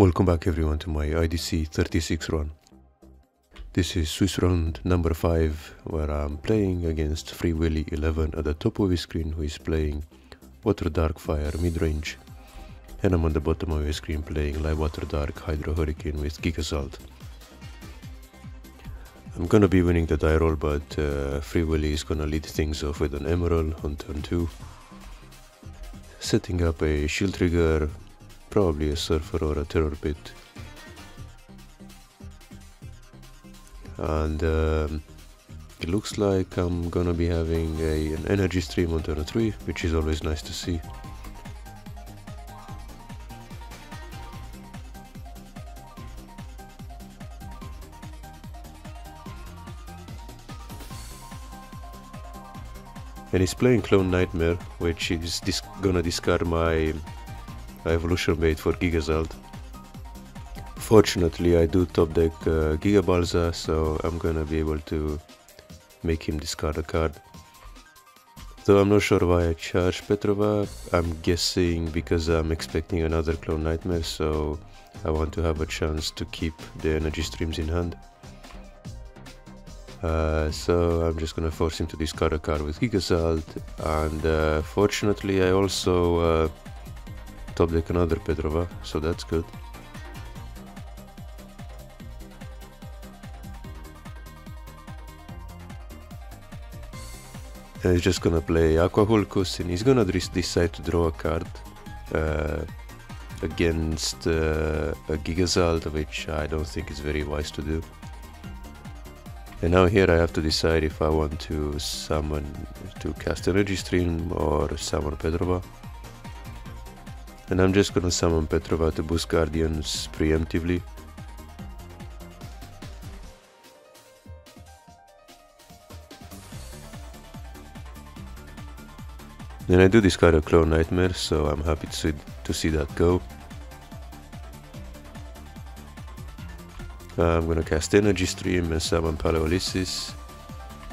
Welcome back everyone to my IDC 36 run. This is Swiss round number 5, where I'm playing against FreeWilly11 at the top of his screen, who is playing Water Dark Fire Midrange, and I'm on the bottom of his screen playing Water Dark Hydro Hurricane with Gigazald. I'm gonna be winning the die roll, but FreeWilly is gonna lead things off with an Emerald on turn 2, setting up a shield trigger, probably a Surfer or a Terror Pit. And it looks like I'm gonna be having an energy stream on turn 3, which is always nice to see. And he's playing Clone Nightmare, which is gonna discard my evolution bait for Gigazald. Fortunately, I do top deck Gigabalza, so I'm gonna be able to make him discard a card. Though I'm not sure why I charge Petrova. I'm guessing because I'm expecting another Clone Nightmare, so I want to have a chance to keep the energy streams in hand. So I'm just gonna force him to discard a card with Gigazald, and fortunately I also top deck another Petrova, so that's good. And he's just gonna play Aqua Hulkus, and he's gonna decide to draw a card against a Gigazald, which I don't think is very wise to do. And now here I have to decide if I want to cast Energy Stream or summon Petrova. And I'm just gonna summon Petrova to boost Guardians preemptively. Then I do discard a Clone Nightmare, so I'm happy to see that go. I'm gonna cast Energy Stream and summon Paleolithis.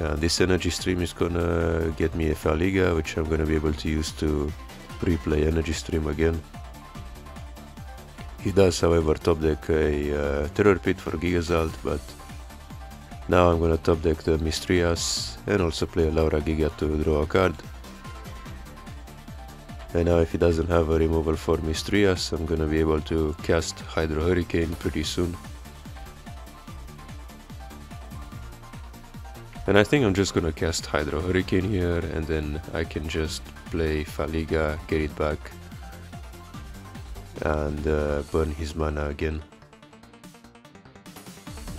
And this Energy Stream is gonna get me a Faliga, which I'm gonna be able to use to replay Energy Stream again. He does, however, top deck a Terror Pit for Gigazald, but now I'm gonna top deck the Mistrias and also play a Laura Giga to draw a card. And now if he doesn't have a removal for Mistrias, I'm gonna be able to cast Hydro Hurricane pretty soon. And I think I'm just gonna cast Hydro Hurricane here, and then I can just play Faliga, get it back, and burn his mana again.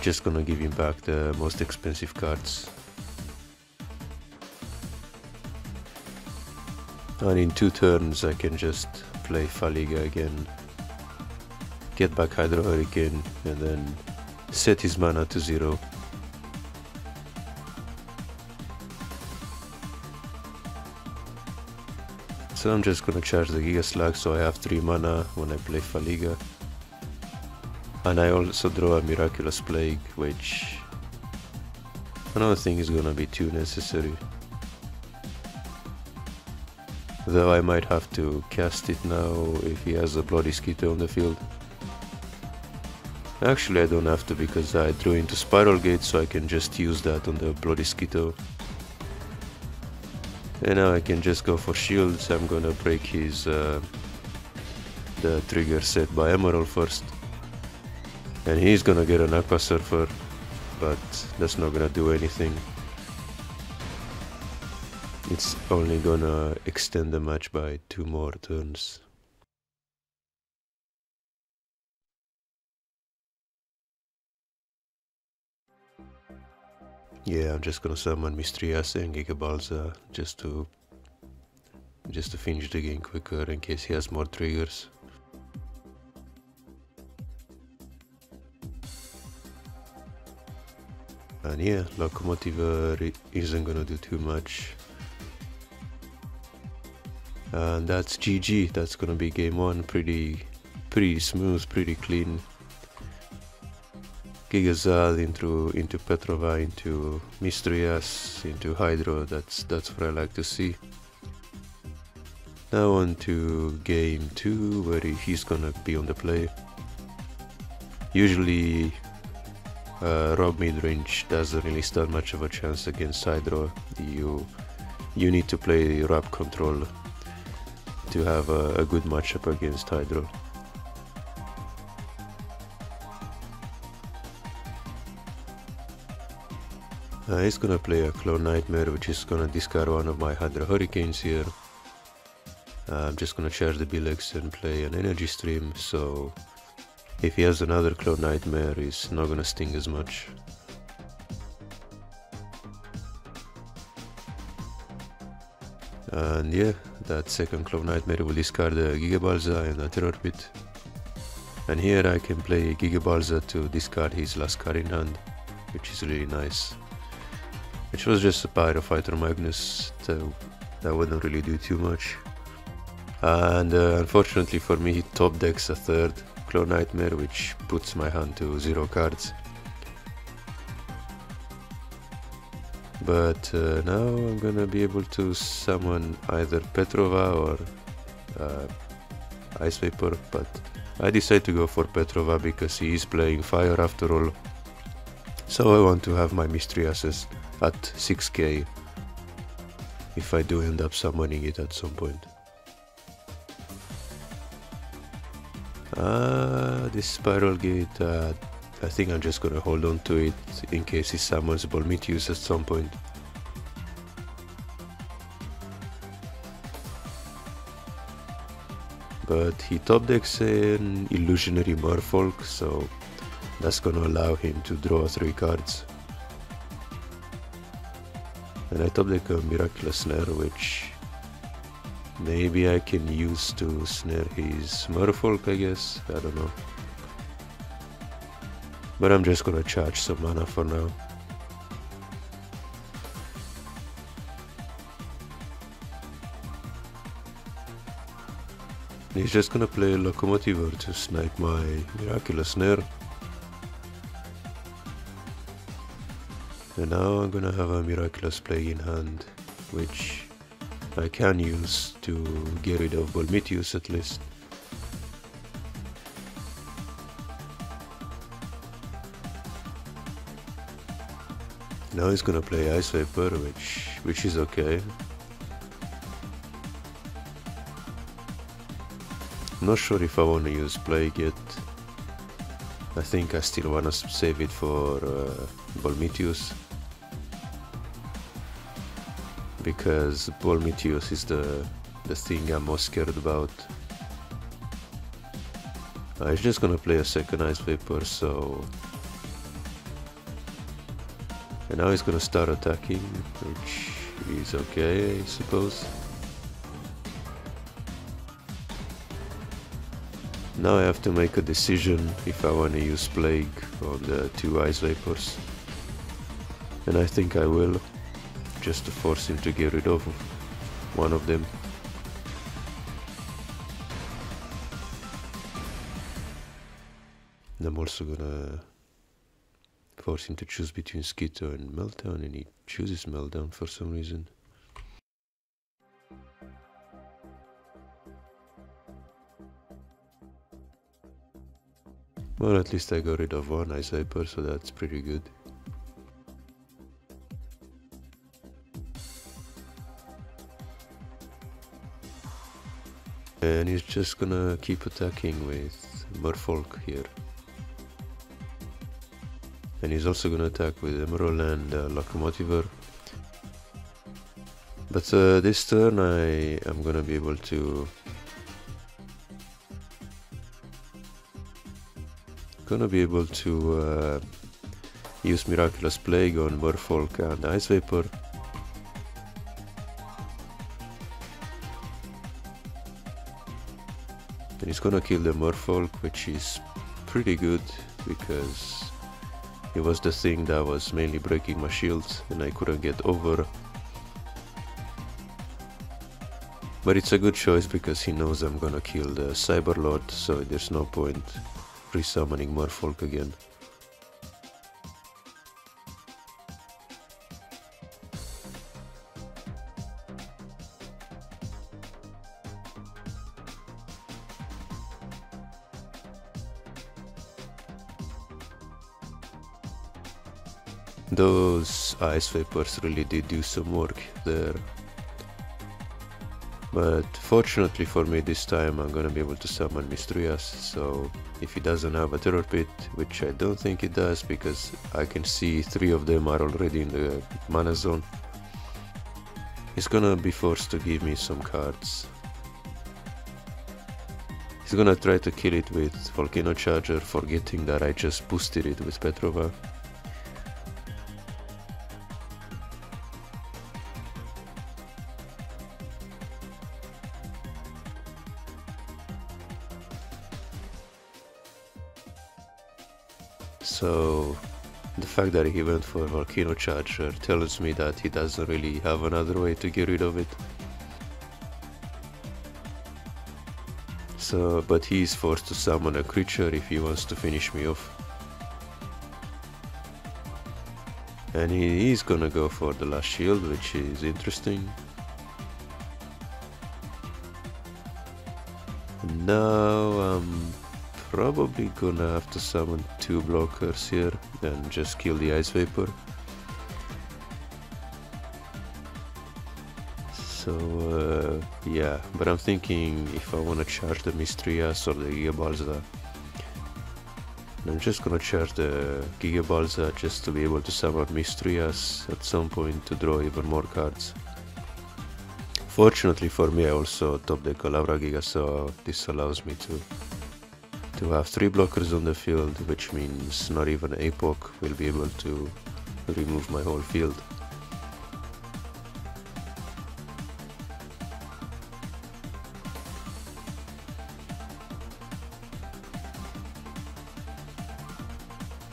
Just gonna give him back the most expensive cards. And in 2 turns I can just play Faliga again, get back Hydro Hurricane, and then set his mana to 0. So I'm just gonna charge the Giga Slug, so I have 3 mana when I play Faliga. And I also draw a Miraculous Plague, which I don't think is gonna be too necessary. Though I might have to cast it now if he has a Bloody Skeeter on the field. Actually I don't have to, because I drew into Spiral Gate, so I can just use that on the Bloody Skeeter. And now I can just go for shields. I'm gonna break his the trigger set by Emerald first. And he's gonna get an Aqua Surfer, but that's not gonna do anything. It's only gonna extend the match by 2 more turns. Yeah, I'm just gonna summon Mistrias and Gigabalza just to finish the game quicker in case he has more triggers. And yeah, Locomotive isn't gonna do too much. And that's GG. That's gonna be game 1. Pretty smooth, pretty clean. Gigazald into Petrova, into Mistrias, into Hydro. That's what I like to see. Now on to game 2, where he's gonna be on the play. Usually Rob Midrange doesn't really stand much of a chance against Hydro. You need to play Rob control to have a good matchup against Hydro. He's gonna play a Clone Nightmare, which is gonna discard one of my Hydro Hurricanes here. I'm just gonna charge the Bilex and play an Energy Stream, so if he has another Clone Nightmare, he's not gonna sting as much. And yeah, that second Clone Nightmare will discard the Gigabalza and a Terror Pit. And here I can play Gigabalza to discard his last card in hand, which is really nice. Which was just a Pyrofighter Magnus, so that wouldn't really do too much. And unfortunately for me, he top decks a third Clone Nightmare, which puts my hand to 0 cards. But now I'm gonna be able to summon either Petrova or Ice Vapor, but I decided to go for Petrova because he is playing Fire after all. So I want to have my Mystery Assist at 6k if I do end up summoning it at some point. This Spiral Gate, I think I'm just gonna hold on to it in case he summons Bolmitius at some point. But he top decks an Illusionary Merfolk, so that's gonna allow him to draw 3 cards. And I top deck a Miraculous Snare, which maybe I can use to snare his Merfolk, I guess, I don't know. But I'm just gonna charge some mana for now. He's just gonna play Locomotiver to snipe my Miraculous Snare. And now I'm gonna have a Miraculous Plague in hand, which I can use to get rid of Bolmitius at least. Now he's gonna play Ice Vapor, which is okay. Not sure if I want to use Plague yet. I think I still want to save it for Bolmitius, because Bolmitius is the thing I'm most scared about. He's just gonna play a second Ice Vapor, so... And now he's gonna start attacking, which is okay, I suppose. Now I have to make a decision if I want to use Plague on the 2 Ice Vapors. And I think I will, just to force him to get rid of one of them. And I'm also gonna force him to choose between Skito and Meltdown, and he chooses Meltdown for some reason. Well, at least I got rid of one Ice Vapor, so that's pretty good. And he's just gonna keep attacking with Merfolk here. And he's also gonna attack with Emerald and Locomotiver. But this turn I am gonna be able to use Miraculous Plague on Merfolk and Ice Vapor. And he's gonna kill the Merfolk, which is pretty good because it was the thing that was mainly breaking my shields and I couldn't get over. But it's a good choice because he knows I'm gonna kill the Cyberlord, so there's no point resummoning Merfolk again. Those ice vapors really did do some work there. But fortunately for me this time I'm gonna be able to summon Mistrias, so if he doesn't have a terror pit, which I don't think he does because I can see 3 of them are already in the mana zone, he's gonna be forced to give me some cards. He's gonna try to kill it with Volcano Charger, forgetting that I just boosted it with Petrova. So the fact that he went for Volcano Charger tells me that he doesn't really have another way to get rid of it. So, but he is forced to summon a creature if he wants to finish me off. And he is gonna go for the last shield, which is interesting. Now I'm probably gonna have to summon 2 blockers here and just kill the Ice Vapor. So yeah, but I'm thinking if I wanna charge the Mistrias or the Gigabalza, I'm just gonna charge the Gigabalza just to be able to summon Mistrias at some point to draw even more cards. Fortunately for me, I also top deck a Laura Giga, so this allows me to have 3 blockers on the field, which means not even Apoc will be able to remove my whole field.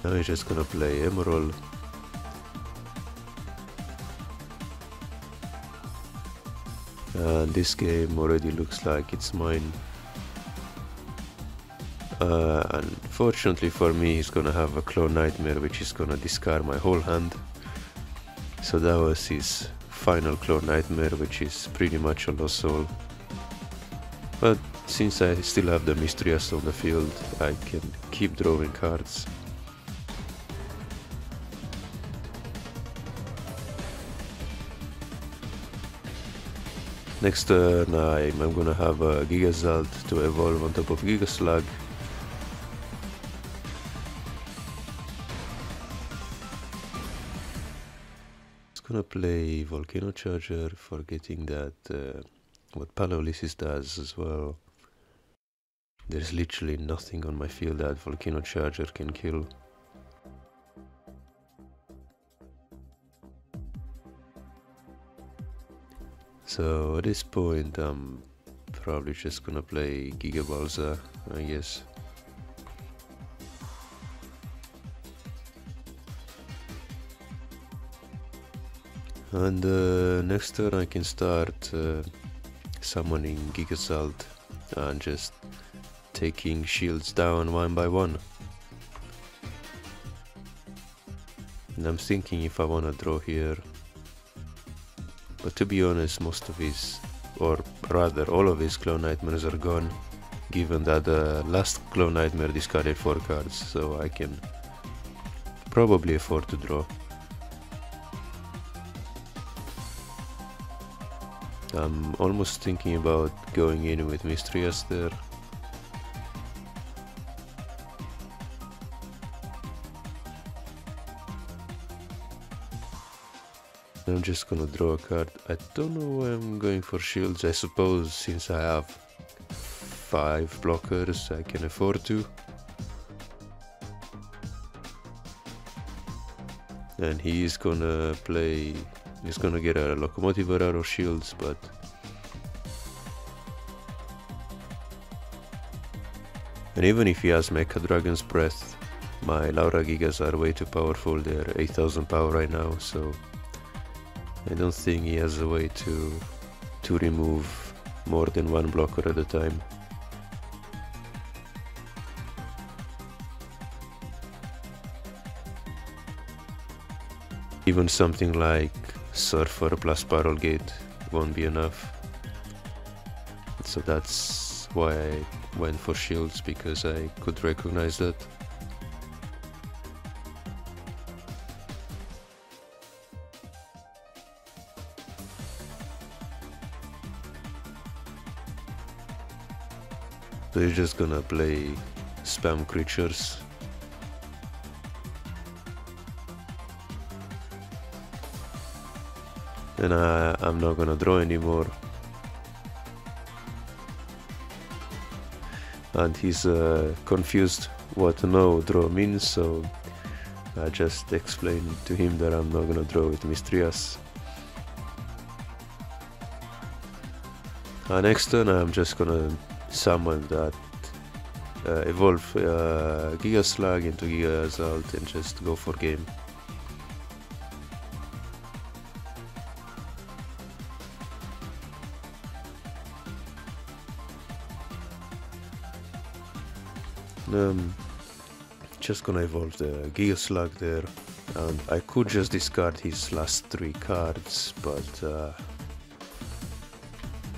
Now I'm just gonna play Emerald. And this game already looks like it's mine. Unfortunately for me, he's gonna have a Clone Nightmare, which is gonna discard my whole hand. So that was his final Clone Nightmare, which is pretty much a lost soul. But since I still have the Mistrias on the field, I can keep drawing cards. Next turn I'm gonna have a Gigazald to evolve on top of Gigaslug. Just gonna play Volcano Charger, forgetting that what Paleolysis does as well. There's literally nothing on my field that Volcano Charger can kill. So at this point I'm probably just gonna play Gigabalza, I guess. And next turn I can start summoning Gigazald and just taking shields down one by one. And I'm thinking if I wanna draw here. But to be honest, most of his, or rather all of his Clone Nightmares are gone, given that the last Clone Nightmare discarded 4 cards, so I can probably afford to draw. I'm almost thinking about going in with Mistrias there. I'm just gonna draw a card. I don't know why I'm going for shields. I suppose since I have 5 blockers I can afford to. And he's gonna play, he's gonna get a Locomotive Arrow shields, but and even if he has Mecha Dragon's Breath, my Laura Gigas are way too powerful. They're 8000 power right now, so I don't think he has a way to remove more than 1 blocker at a time. Even something like Surfer plus Spiral Gate won't be enough. So that's why I went for shields, because I could recognize that. So he's just gonna play spam creatures. And I'm not gonna draw anymore. And he's confused what no draw means, so I just explained to him that I'm not gonna draw with Mistrias. Next turn I'm just gonna summon that evolve Gigaslug into Gigazald and just go for game. Just gonna evolve the Gigaslug there, and I could just discard his last 3 cards, but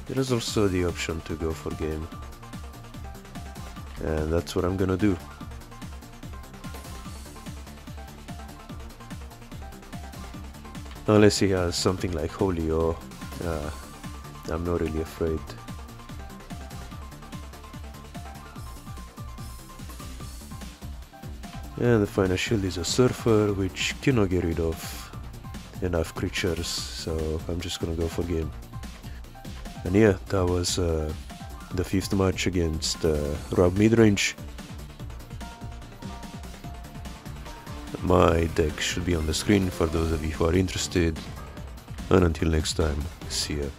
there is also the option to go for game, and that's what I'm gonna do. Unless he has something like Holy O, I'm not really afraid. And the final shield is a Surfer, which cannot get rid of enough creatures, so I'm just gonna go for game. And yeah, that was the 5th match against WDF Midrange. My deck should be on the screen for those of you who are interested. And until next time, see ya.